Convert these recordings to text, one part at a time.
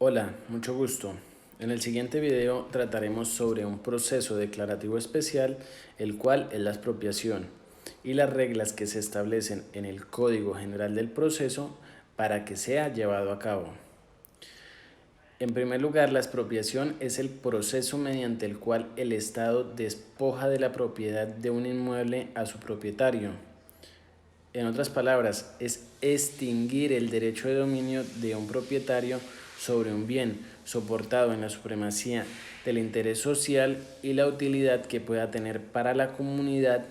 Hola, mucho gusto. En el siguiente video trataremos sobre un proceso declarativo especial, el cual es la expropiación, y las reglas que se establecen en el Código General del Proceso para que sea llevado a cabo. En primer lugar, la expropiación es el proceso mediante el cual el Estado despoja de la propiedad de un inmueble a su propietario. En otras palabras, es extinguir el derecho de dominio de un propietario sobre un bien, soportado en la supremacía del interés social y la utilidad que pueda tener para la comunidad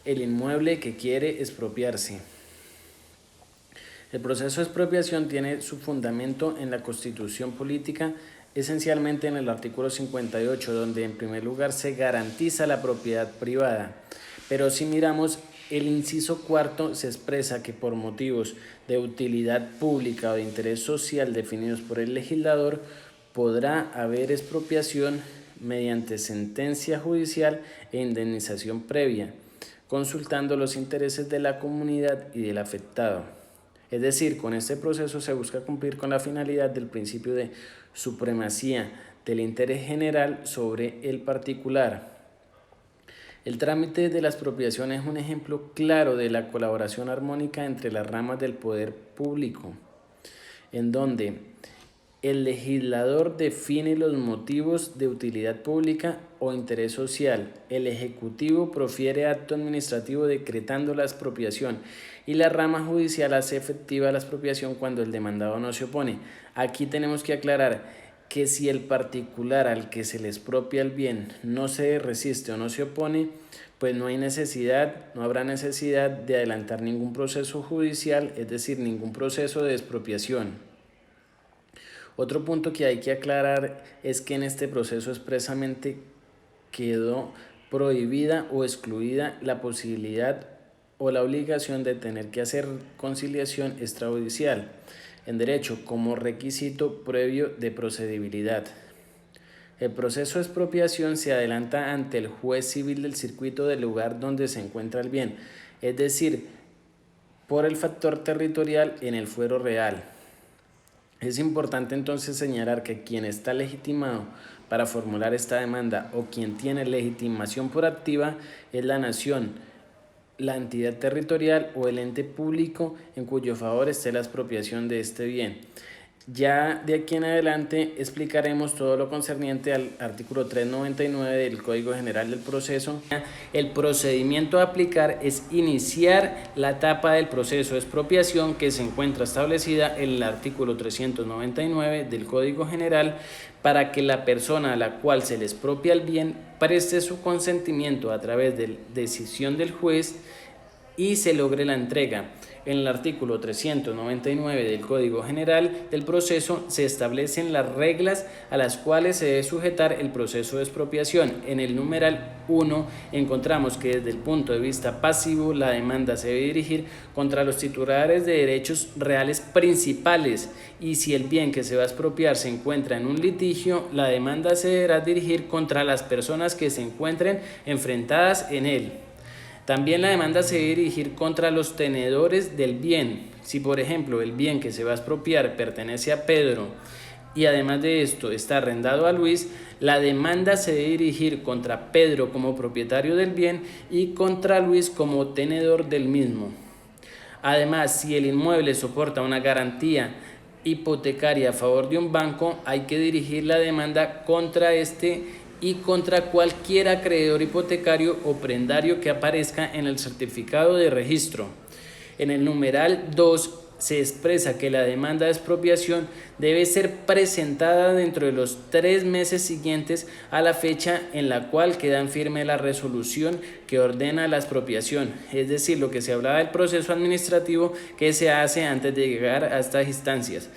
el inmueble que quiere expropiarse. El proceso de expropiación tiene su fundamento en la Constitución política, esencialmente en el artículo 58, donde en primer lugar se garantiza la propiedad privada. Pero si miramos el inciso cuarto, se expresa que por motivos de utilidad pública o de interés social definidos por el legislador, podrá haber expropiación mediante sentencia judicial e indemnización previa, consultando los intereses de la comunidad y del afectado. Es decir, con este proceso se busca cumplir con la finalidad del principio de supremacía del interés general sobre el particular. El trámite de la expropiación es un ejemplo claro de la colaboración armónica entre las ramas del poder público, en donde el legislador define los motivos de utilidad pública o interés social. El Ejecutivo profiere acto administrativo decretando la expropiación y la rama judicial hace efectiva la expropiación cuando el demandado no se opone. Aquí tenemos que aclarar que si el particular al que se le expropia el bien no se resiste o no se opone, pues no habrá necesidad de adelantar ningún proceso judicial, es decir, ningún proceso de expropiación. Otro punto que hay que aclarar es que en este proceso expresamente quedó prohibida o excluida la posibilidad o la obligación de tener que hacer conciliación extrajudicial en derecho como requisito previo de procedibilidad. El proceso de expropiación se adelanta ante el juez civil del circuito del lugar donde se encuentra el bien, es decir, por el factor territorial en el fuero real. Es importante entonces señalar que quien está legitimado para formular esta demanda o quien tiene legitimación por activa es la nación, la entidad territorial o el ente público en cuyo favor esté la expropiación de este bien. Ya de aquí en adelante explicaremos todo lo concerniente al artículo 399 del Código General del Proceso. El procedimiento a aplicar es iniciar la etapa del proceso de expropiación que se encuentra establecida en el artículo 399 del Código General para que la persona a la cual se le expropia el bien preste su consentimiento a través de decisión del juez y se logre la entrega. En el artículo 399 del Código General del Proceso se establecen las reglas a las cuales se debe sujetar el proceso de expropiación. En el numeral 1 encontramos que desde el punto de vista pasivo la demanda se debe dirigir contra los titulares de derechos reales principales y si el bien que se va a expropiar se encuentra en un litigio, la demanda se deberá dirigir contra las personas que se encuentren enfrentadas en él. También la demanda se debe dirigir contra los tenedores del bien. Si, por ejemplo, el bien que se va a expropiar pertenece a Pedro y además de esto está arrendado a Luis, la demanda se debe dirigir contra Pedro como propietario del bien y contra Luis como tenedor del mismo. Además, si el inmueble soporta una garantía hipotecaria a favor de un banco, hay que dirigir la demanda contra este y contra cualquier acreedor hipotecario o prendario que aparezca en el certificado de registro. En el numeral 2 se expresa que la demanda de expropiación debe ser presentada dentro de los 3 meses siguientes a la fecha en la cual queda en firme la resolución que ordena la expropiación, es decir, lo que se hablaba del proceso administrativo que se hace antes de llegar a estas instancias,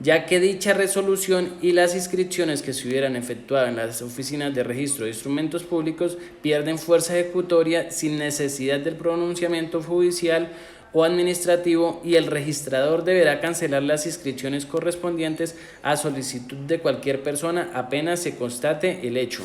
ya que dicha resolución y las inscripciones que se hubieran efectuado en las oficinas de registro de instrumentos públicos pierden fuerza ejecutoria sin necesidad del pronunciamiento judicial o administrativo y el registrador deberá cancelar las inscripciones correspondientes a solicitud de cualquier persona apenas se constate el hecho.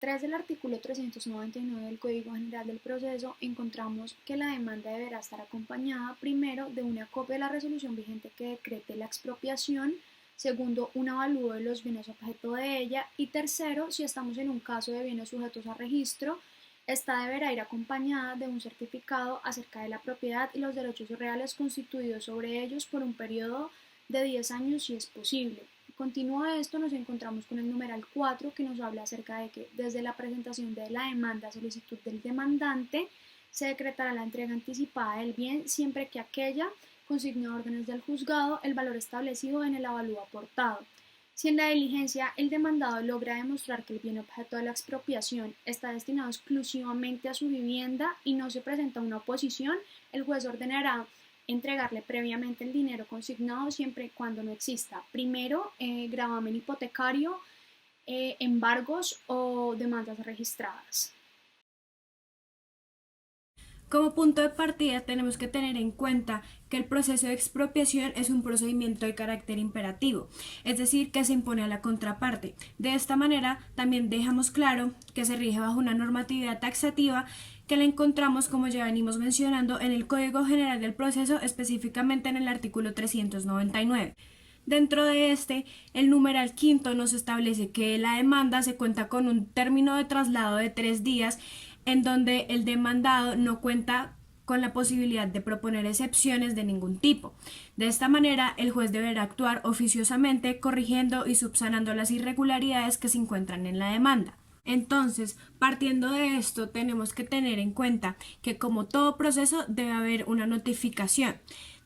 3 del artículo 399 del Código General del Proceso encontramos que la demanda deberá estar acompañada primero de una copia de la resolución vigente que decrete la expropiación, segundo, un avalúo de los bienes objeto de ella y tercero, si estamos en un caso de bienes sujetos a registro, esta deberá ir acompañada de un certificado acerca de la propiedad y los derechos reales constituidos sobre ellos por un periodo de 10 años si es posible. Continuo a esto nos encontramos con el numeral 4 que nos habla acerca de que desde la presentación de la demanda a solicitud del demandante se decretará la entrega anticipada del bien siempre que aquella consigne a órdenes del juzgado el valor establecido en el avalúo aportado. Si en la diligencia el demandado logra demostrar que el bien objeto de la expropiación está destinado exclusivamente a su vivienda y no se presenta una oposición, el juez ordenará entregarle previamente el dinero consignado siempre y cuando no exista, primero, gravamen hipotecario, embargos o demandas registradas. Como punto de partida tenemos que tener en cuenta que el proceso de expropiación es un procedimiento de carácter imperativo, es decir, que se impone a la contraparte. De esta manera también dejamos claro que se rige bajo una normatividad taxativa que la encontramos, como ya venimos mencionando, en el Código General del Proceso, específicamente en el artículo 399. Dentro de este, el numeral quinto nos establece que la demanda se cuenta con un término de traslado de 3 días, en donde el demandado no cuenta con la posibilidad de proponer excepciones de ningún tipo. De esta manera, el juez deberá actuar oficiosamente, corrigiendo y subsanando las irregularidades que se encuentran en la demanda. Entonces, partiendo de esto, tenemos que tener en cuenta que, como todo proceso, debe haber una notificación.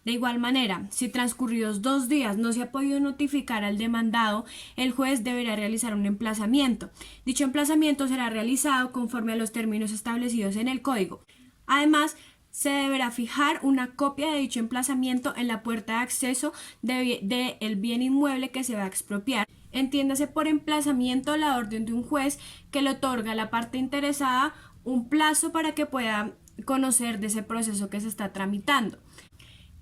De igual manera, si transcurridos 2 días no se ha podido notificar al demandado, el juez deberá realizar un emplazamiento. Dicho emplazamiento será realizado conforme a los términos establecidos en el código. Además, se deberá fijar una copia de dicho emplazamiento en la puerta de acceso del bien inmueble que se va a expropiar. Entiéndase por emplazamiento la orden de un juez que le otorga a la parte interesada un plazo para que pueda conocer de ese proceso que se está tramitando.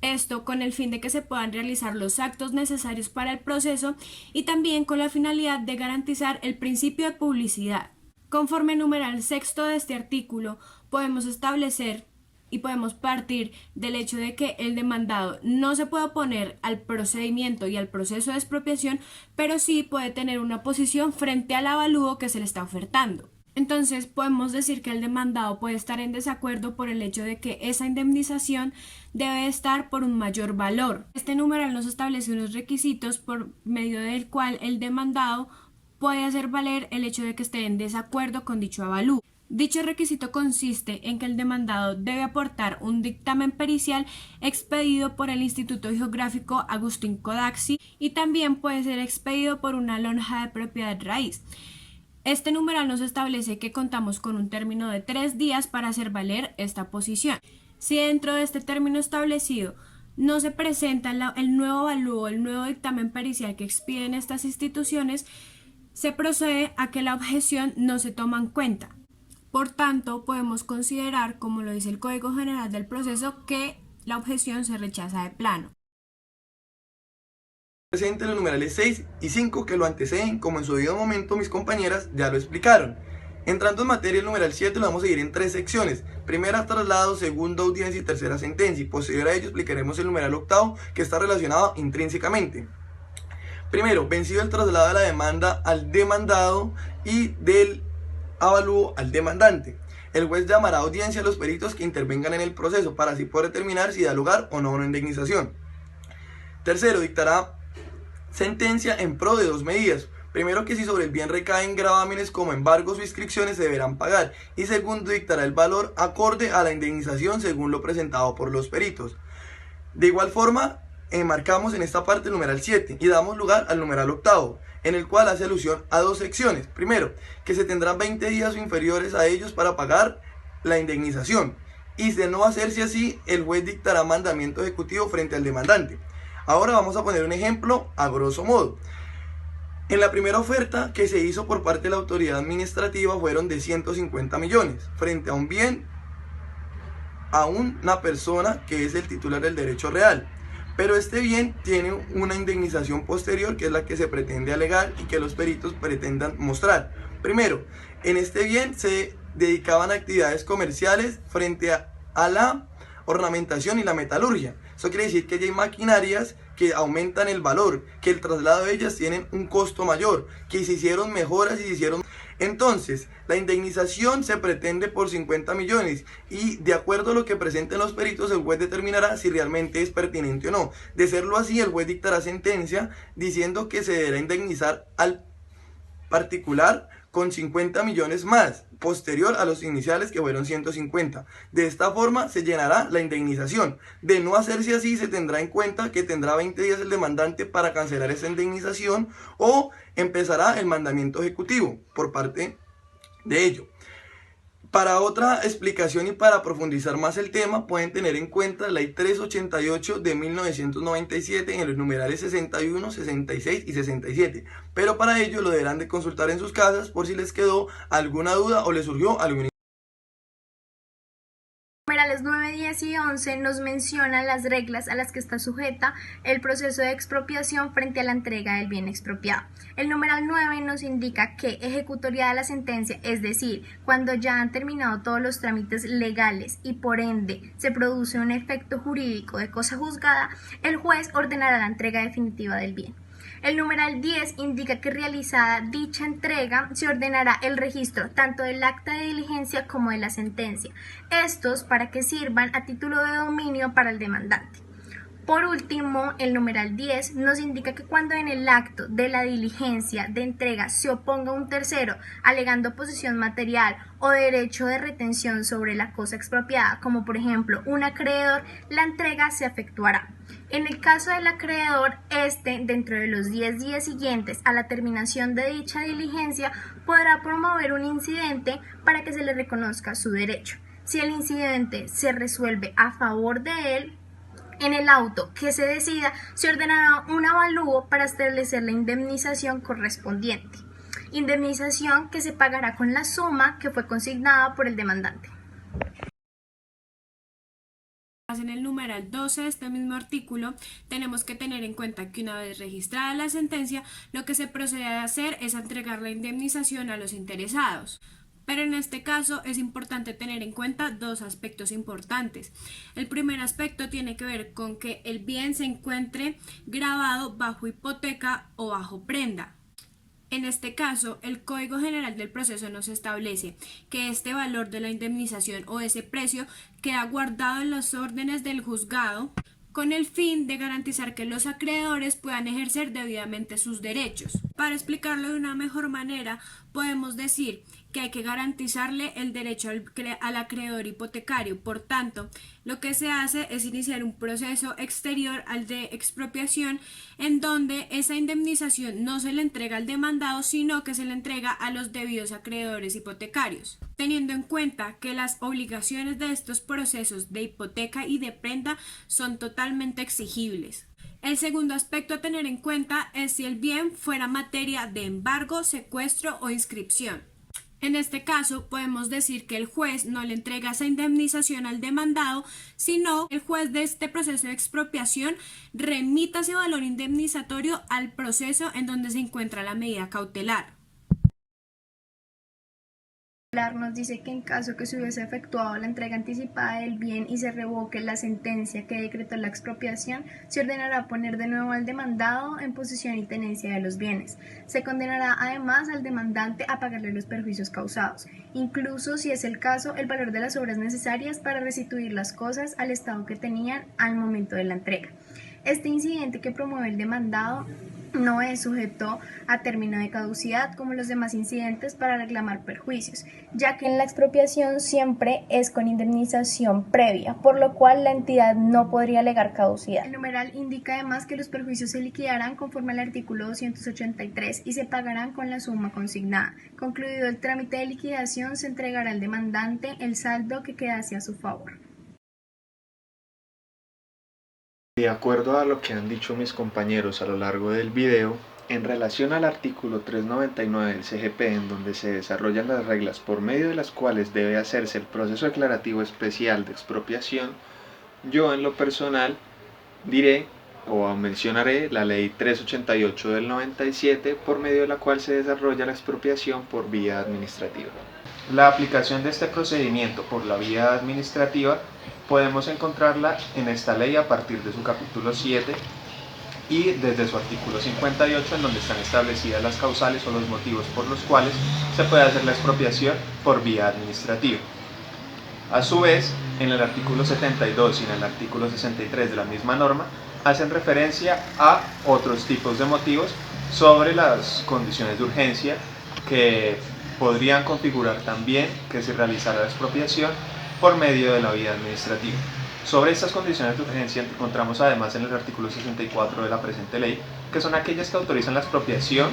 Esto con el fin de que se puedan realizar los actos necesarios para el proceso y también con la finalidad de garantizar el principio de publicidad. Conforme al numeral sexto de este artículo, podemos establecer y podemos partir del hecho de que el demandado no se puede oponer al procedimiento y al proceso de expropiación, pero sí puede tener una posición frente al avalúo que se le está ofertando. Entonces podemos decir que el demandado puede estar en desacuerdo por el hecho de que esa indemnización debe estar por un mayor valor. Este numeral nos establece unos requisitos por medio del cual el demandado puede hacer valer el hecho de que esté en desacuerdo con dicho avalúo. Dicho requisito consiste en que el demandado debe aportar un dictamen pericial expedido por el Instituto Geográfico Agustín Codazzi y también puede ser expedido por una lonja de propiedad raíz. Este numeral nos establece que contamos con un término de 3 días para hacer valer esta posición. Si dentro de este término establecido no se presenta el nuevo avalúo, el nuevo dictamen pericial que expiden estas instituciones, se procede a que la objeción no se toma en cuenta. Por tanto, podemos considerar, como lo dice el Código General del Proceso, que la objeción se rechaza de plano. Presente los numerales 6 y 5 que lo anteceden, como en su debido momento mis compañeras ya lo explicaron. Entrando en materia, el numeral 7 lo vamos a dividir en 3 secciones: primera, traslado; segunda, audiencia; y tercera, sentencia. Y posterior a ello explicaremos el numeral octavo, que está relacionado intrínsecamente. Primero, vencido el traslado de la demanda al demandado y del avalúo al demandante, el juez llamará a audiencia a los peritos que intervengan en el proceso para así poder determinar si da lugar o no a una indemnización. Tercero, dictará sentencia en pro de 2 medidas. Primero, que si sobre el bien recaen gravámenes como embargos o inscripciones se deberán pagar, y segundo, dictará el valor acorde a la indemnización según lo presentado por los peritos. De igual forma, enmarcamos en esta parte el numeral 7 y damos lugar al numeral octavo, en el cual hace alusión a 2 secciones. Primero, que se tendrán 20 días o inferiores a ellos para pagar la indemnización, y de no hacerse así, el juez dictará mandamiento ejecutivo frente al demandante. Ahora vamos a poner un ejemplo a grosso modo. En la primera oferta que se hizo por parte de la autoridad administrativa fueron de 150 millones, frente a un bien, a una persona que es el titular del derecho real. Pero este bien tiene una indemnización posterior, que es la que se pretende alegar y que los peritos pretendan mostrar. Primero, en este bien se dedicaban a actividades comerciales frente a la ornamentación y la metalurgia. Eso quiere decir que ya hay maquinarias que aumentan el valor, que el traslado de ellas tienen un costo mayor, que se hicieron mejoras y se hicieron... Entonces, la indemnización se pretende por 50 millones y de acuerdo a lo que presenten los peritos, el juez determinará si realmente es pertinente o no. De serlo así, el juez dictará sentencia diciendo que se deberá indemnizar al particular con 50 millones más, posterior a los iniciales que fueron 150. De esta forma se llenará la indemnización. De no hacerse así, se tendrá en cuenta que tendrá 20 días el demandante para cancelar esa indemnización o empezará el mandamiento ejecutivo por parte de ello. Para otra explicación y para profundizar más el tema, pueden tener en cuenta la Ley 388 de 1997 en los numerales 61, 66 y 67. Pero para ello lo deberán de consultar en sus casas por si les quedó alguna duda o les surgió alguna. Numerales 9, 10 y 11 nos mencionan las reglas a las que está sujeta el proceso de expropiación frente a la entrega del bien expropiado. El numeral 9 nos indica que ejecutoriada la sentencia, es decir, cuando ya han terminado todos los trámites legales y por ende se produce un efecto jurídico de cosa juzgada, el juez ordenará la entrega definitiva del bien. El numeral 10 indica que realizada dicha entrega se ordenará el registro tanto del acta de diligencia como de la sentencia, estos para que sirvan a título de dominio para el demandante. Por último, el numeral 10 nos indica que cuando en el acto de la diligencia de entrega se oponga un tercero alegando posesión material o derecho de retención sobre la cosa expropiada, como por ejemplo un acreedor, la entrega se efectuará. En el caso del acreedor, dentro de los 10 días siguientes a la terminación de dicha diligencia, podrá promover un incidente para que se le reconozca su derecho. Si el incidente se resuelve a favor de él, en el auto que se decida, se ordenará un avalúo para establecer la indemnización correspondiente. Indemnización que se pagará con la suma que fue consignada por el demandante. En el numeral 12 de este mismo artículo, tenemos que tener en cuenta que una vez registrada la sentencia, lo que se procede a hacer es entregar la indemnización a los interesados. Pero en este caso es importante tener en cuenta dos aspectos importantes. El primer aspecto tiene que ver con que el bien se encuentre gravado bajo hipoteca o bajo prenda. En este caso, el Código General del Proceso nos establece que este valor de la indemnización o ese precio queda guardado en los órdenes del juzgado con el fin de garantizar que los acreedores puedan ejercer debidamente sus derechos. Para explicarlo de una mejor manera, podemos decir que hay que garantizarle el derecho al acreedor hipotecario. Por tanto, lo que se hace es iniciar un proceso exterior al de expropiación en donde esa indemnización no se le entrega al demandado, sino que se le entrega a los debidos acreedores hipotecarios, teniendo en cuenta que las obligaciones de estos procesos de hipoteca y de prenda son totalmente exigibles. El segundo aspecto a tener en cuenta es si el bien fuera materia de embargo, secuestro o inscripción. En este caso, podemos decir que el juez no le entrega esa indemnización al demandado, sino el juez de este proceso de expropiación remita ese valor indemnizatorio al proceso en donde se encuentra la medida cautelar. Nos dice que en caso que se hubiese efectuado la entrega anticipada del bien y se revoque la sentencia que decretó la expropiación, se ordenará poner de nuevo al demandado en posesión y tenencia de los bienes. Se condenará además al demandante a pagarle los perjuicios causados, incluso si es el caso, el valor de las obras necesarias para restituir las cosas al estado que tenían al momento de la entrega. Este incidente que promueve el demandado no es sujeto a término de caducidad como los demás incidentes para reclamar perjuicios, ya que en la expropiación siempre es con indemnización previa, por lo cual la entidad no podría alegar caducidad. El numeral indica además que los perjuicios se liquidarán conforme al artículo 283 y se pagarán con la suma consignada. Concluido el trámite de liquidación, se entregará al demandante el saldo que quedase a su favor. De acuerdo a lo que han dicho mis compañeros a lo largo del video, en relación al artículo 399 del CGP, en donde se desarrollan las reglas por medio de las cuales debe hacerse el proceso declarativo especial de expropiación, yo en lo personal diré o mencionaré la Ley 388 del 97, por medio de la cual se desarrolla la expropiación por vía administrativa. La aplicación de este procedimiento por la vía administrativa podemos encontrarla en esta ley a partir de su capítulo 7 y desde su artículo 58, en donde están establecidas las causales o los motivos por los cuales se puede hacer la expropiación por vía administrativa. A su vez, en el artículo 72 y en el artículo 63 de la misma norma, hacen referencia a otros tipos de motivos sobre las condiciones de urgencia que podrían configurar también que se realizara la expropiación por medio de la vía administrativa. Sobre estas condiciones de urgencia encontramos además en el artículo 64 de la presente ley, que son aquellas que autorizan la expropiación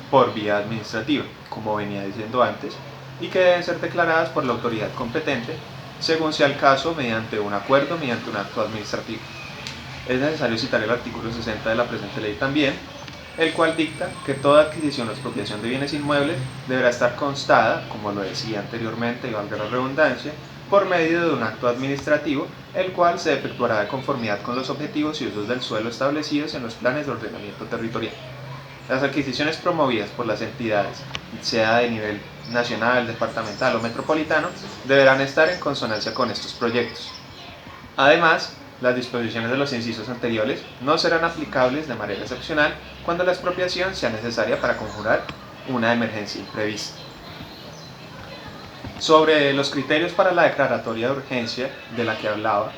por vía administrativa, como venía diciendo antes, y que deben ser declaradas por la autoridad competente, según sea el caso, mediante un acuerdo, mediante un acto administrativo. Es necesario citar el artículo 60 de la presente ley también, el cual dicta que toda adquisición o expropiación de bienes inmuebles deberá estar constada, como lo decía anteriormente y valga la redundancia, por medio de un acto administrativo, el cual se efectuará de conformidad con los objetivos y usos del suelo establecidos en los planes de ordenamiento territorial. Las adquisiciones promovidas por las entidades, sea de nivel nacional, departamental o metropolitano, deberán estar en consonancia con estos proyectos. Además, las disposiciones de los incisos anteriores no serán aplicables de manera excepcional cuando la expropiación sea necesaria para conjurar una emergencia imprevista. Sobre los criterios para la declaratoria de urgencia de la que hablaba,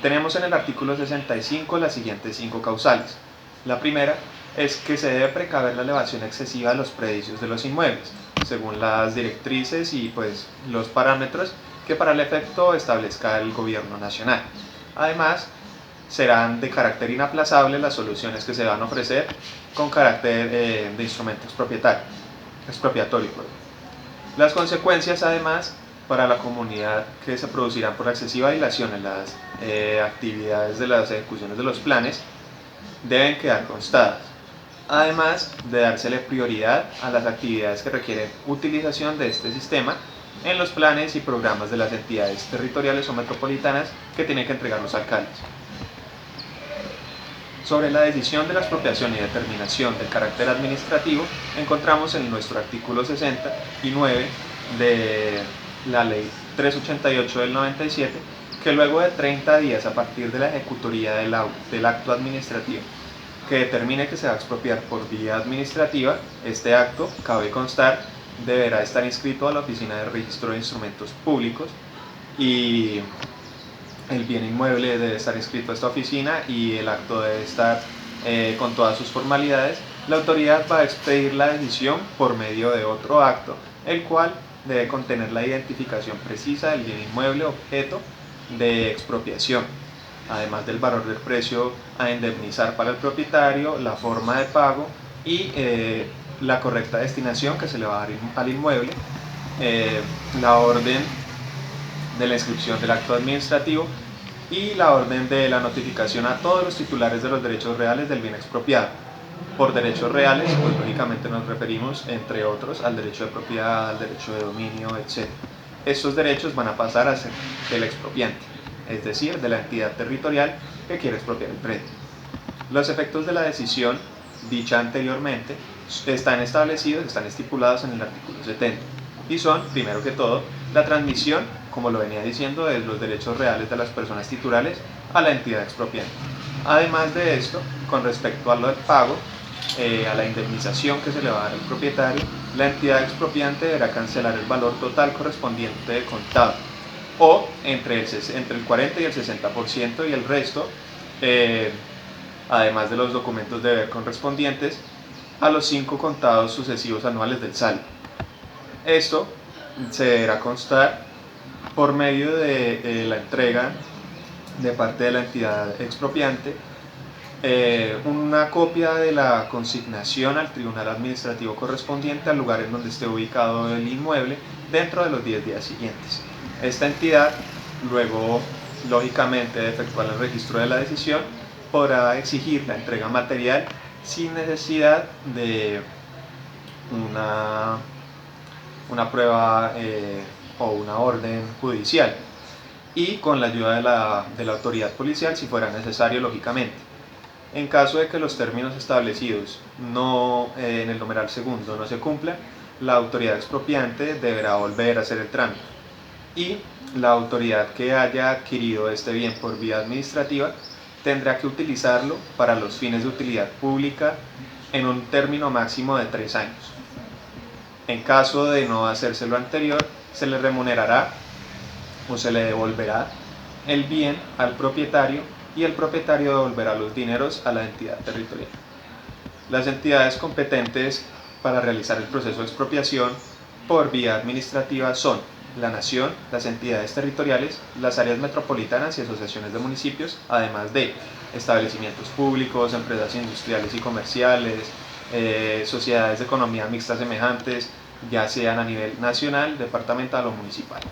tenemos en el artículo 65 las siguientes 5 causales. La primera es que se debe precaver la elevación excesiva de los precios de los inmuebles, según las directrices y los parámetros que para el efecto establezca el gobierno nacional. Además, serán de carácter inaplazable las soluciones que se van a ofrecer con carácter de instrumento expropiatorio. Las consecuencias, además, para la comunidad que se producirán por excesiva dilación en las actividades de las ejecuciones de los planes deben quedar constadas, además de dársele prioridad a las actividades que requieren utilización de este sistema en los planes y programas de las entidades territoriales o metropolitanas que tienen que entregar los alcaldes. Sobre la decisión de la expropiación y determinación del carácter administrativo, encontramos en nuestro artículo 69 de la Ley 388 del 97, que luego de 30 días a partir de la ejecutoría del acto administrativo que determine que se va a expropiar por vía administrativa, este acto, cabe constar, deberá estar inscrito a la Oficina de Registro de Instrumentos Públicos y el bien inmueble debe estar inscrito a esta oficina y el acto debe estar con todas sus formalidades. La autoridad va a expedir la decisión por medio de otro acto, el cual debe contener la identificación precisa del bien inmueble objeto de expropiación, además del valor del precio a indemnizar para el propietario, la forma de pago y la correcta destinación que se le va a dar al inmueble, la orden de la inscripción del acto administrativo y la orden de la notificación a todos los titulares de los derechos reales del bien expropiado. Por derechos reales, lógicamente nos referimos, entre otros, al derecho de propiedad, al derecho de dominio, etc. Estos derechos van a pasar a ser del expropiante, es decir, de la entidad territorial que quiere expropiar el predio. Los efectos de la decisión dicha anteriormente están estipulados en el artículo 70 y son, primero que todo, la transmisión, como lo venía diciendo, de los derechos reales de las personas titulares a la entidad expropiante. Además de esto, con respecto a lo del pago, a la indemnización que se le va a dar al propietario, la entidad expropiante deberá cancelar el valor total correspondiente del contado, o entre el 40 y el 60%, y el resto, además de los documentos de deber correspondientes, a los 5 contados sucesivos anuales del saldo. Esto se deberá constar por medio de la entrega de parte de la entidad expropiante una copia de la consignación al tribunal administrativo correspondiente al lugar en donde esté ubicado el inmueble dentro de los 10 días siguientes. Esta entidad, luego, lógicamente, de efectuar el registro de la decisión, podrá exigir la entrega material sin necesidad de una prueba o una orden judicial, y con la ayuda de la autoridad policial si fuera necesario, lógicamente. En caso de que los términos establecidos en el numeral segundo no se cumplan, la autoridad expropiante deberá volver a hacer el trámite y la autoridad que haya adquirido este bien por vía administrativa tendrá que utilizarlo para los fines de utilidad pública en un término máximo de 3 años. En caso de no hacerse lo anterior, se le remunerará o se le devolverá el bien al propietario y el propietario devolverá los dineros a la entidad territorial. Las entidades competentes para realizar el proceso de expropiación por vía administrativa son la Nación, las entidades territoriales, las áreas metropolitanas y asociaciones de municipios, además de establecimientos públicos, empresas industriales y comerciales, sociedades de economía mixta semejantes, ya sean a nivel nacional, departamental o municipal.